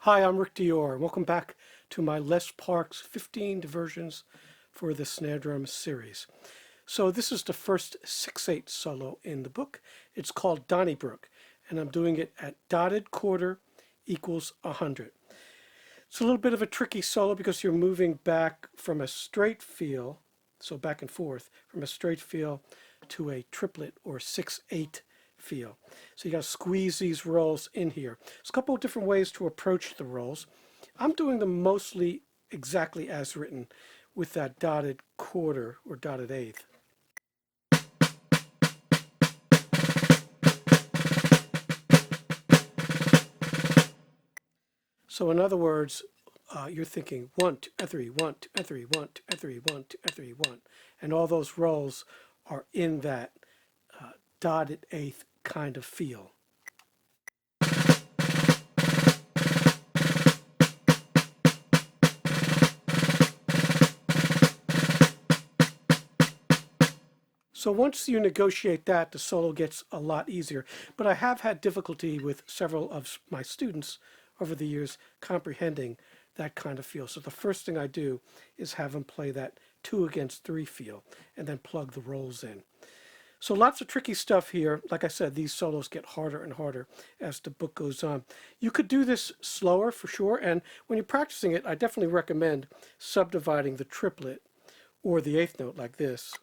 Hi, I'm Rick Dior. Welcome back to my Les Parks 15 Diversions for the Snare Drum series. So this is the first 6/8 solo in the book. It's called Donnybrook, and I'm doing it at dotted quarter equals 100. It's a little bit of a tricky solo because you're moving back from a straight feel, so back and forth, from a straight feel to a triplet or 6/8 feel. So you got to squeeze these rolls in here. There's a couple of different ways to approach the rolls. I'm doing them mostly exactly as written with that dotted quarter or dotted eighth. So in other words, you're thinking 1, 2, 3, 1, 2, 3, 1, 2, 3, 1, 2, 3, 1, and all those rolls are in that dotted eighth kind of feel. So once you negotiate that, the solo gets a lot easier. But I have had difficulty with several of my students over the years comprehending that kind of feel. So the first thing I do is have them play that 2 against 3 feel and then plug the rolls in. So lots of tricky stuff here. Like I said, these solos get harder and harder as the book goes on. You could do this slower for sure, and when you're practicing it, I definitely recommend subdividing the triplet or the eighth note like this.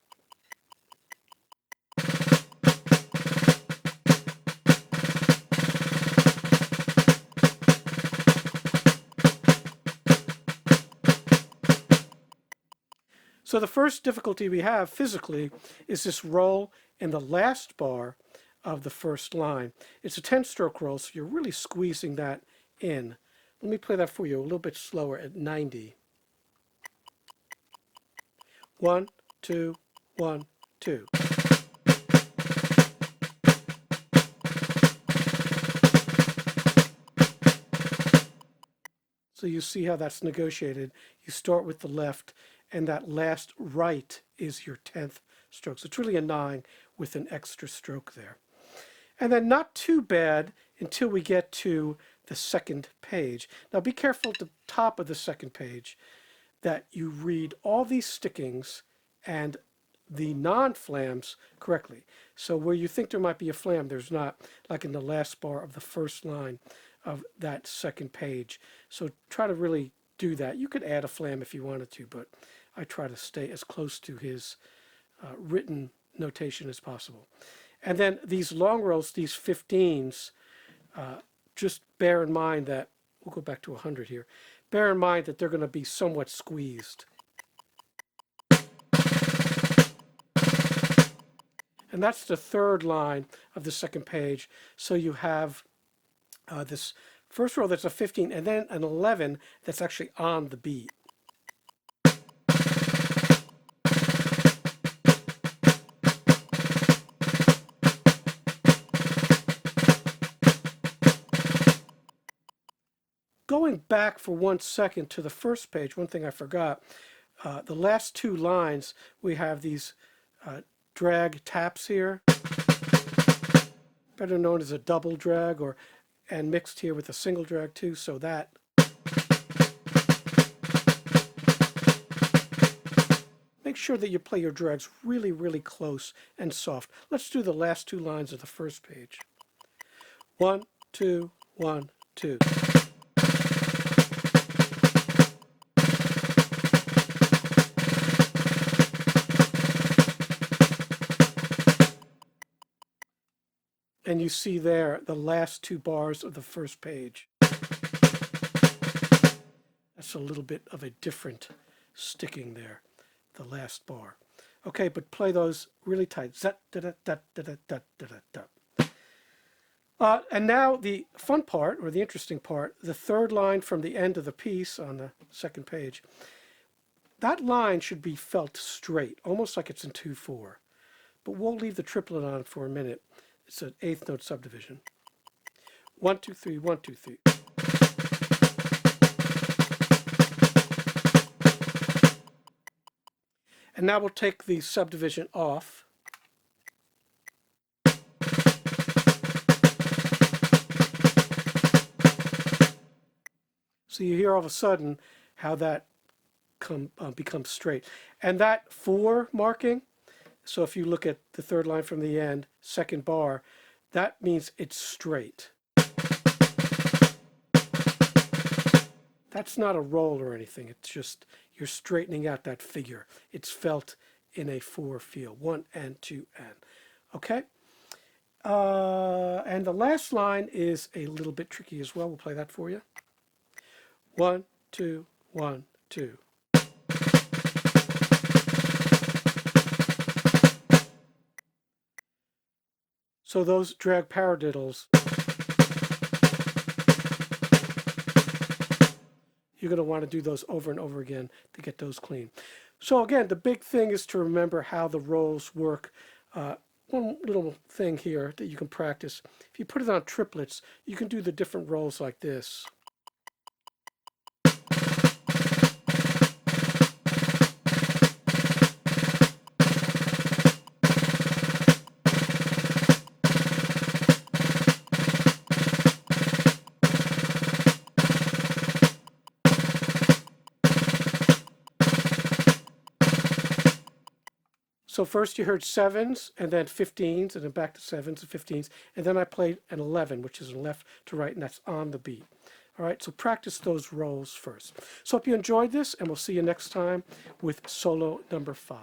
So the first difficulty we have physically is this roll in the last bar of the first line. It's a 10-stroke roll, so you're really squeezing that in. Let me play that for you a little bit slower at 90. 1, 2, 1, 2. So you see how that's negotiated. You start with the left, and that last right is your 10th stroke. So it's really a 9 with an extra stroke there. And then not too bad until we get to the second page. Now be careful at the top of the second page that you read all these stickings and the non-flams correctly. So where you think there might be a flam, there's not, like in the last bar of the first line of that second page. So try to really do that. You could add a flam if you wanted to, but I try to stay as close to his written notation as possible. And then these long rolls, these 15s, just bear in mind that, we'll go back to 100 here, bear in mind that they're going to be somewhat squeezed. And that's the third line of the second page. So you have this first roll that's a 15 and then an 11 that's actually on the beat. Going back for 1 second to the first page, one thing I forgot, the last 2 lines, we have these drag taps here, better known as a double drag, and mixed here with a single drag too, so that make sure that you play your drags really, really close and soft. Let's do the last 2 lines of the first page. 1, 2, 1, 2. And you see there the last 2 bars of the first page. That's a little bit of a different sticking there, the last bar. Okay, but play those really tight. And now the fun part, or the interesting part, the third line from the end of the piece on the second page. That line should be felt straight, almost like it's in 2/4. But we'll leave the triplet on for a minute. It's an eighth note subdivision. 1, 2, 3, 1, 2, 3. And now we'll take the subdivision off. So you hear all of a sudden how that becomes straight. And that 4 marking, so if you look at the third line from the end, second bar, that means it's straight. That's not a roll or anything. It's just you're straightening out that figure. It's felt in a 4 feel. 1 and 2 and. Okay? And the last line is a little bit tricky as well. We'll play that for you. 1, 2, 1, 2. So those drag paradiddles, you're going to want to do those over and over again to get those clean. So again, the big thing is to remember how the rolls work. One little thing here that you can practice. If you put it on triplets, you can do the different rolls like this. So first you heard 7s, and then 15s, and then back to 7s and 15s, and then I played an 11, which is left to right, and that's on the beat. All right, so practice those rolls first. So hope you enjoyed this, and we'll see you next time with solo number 5.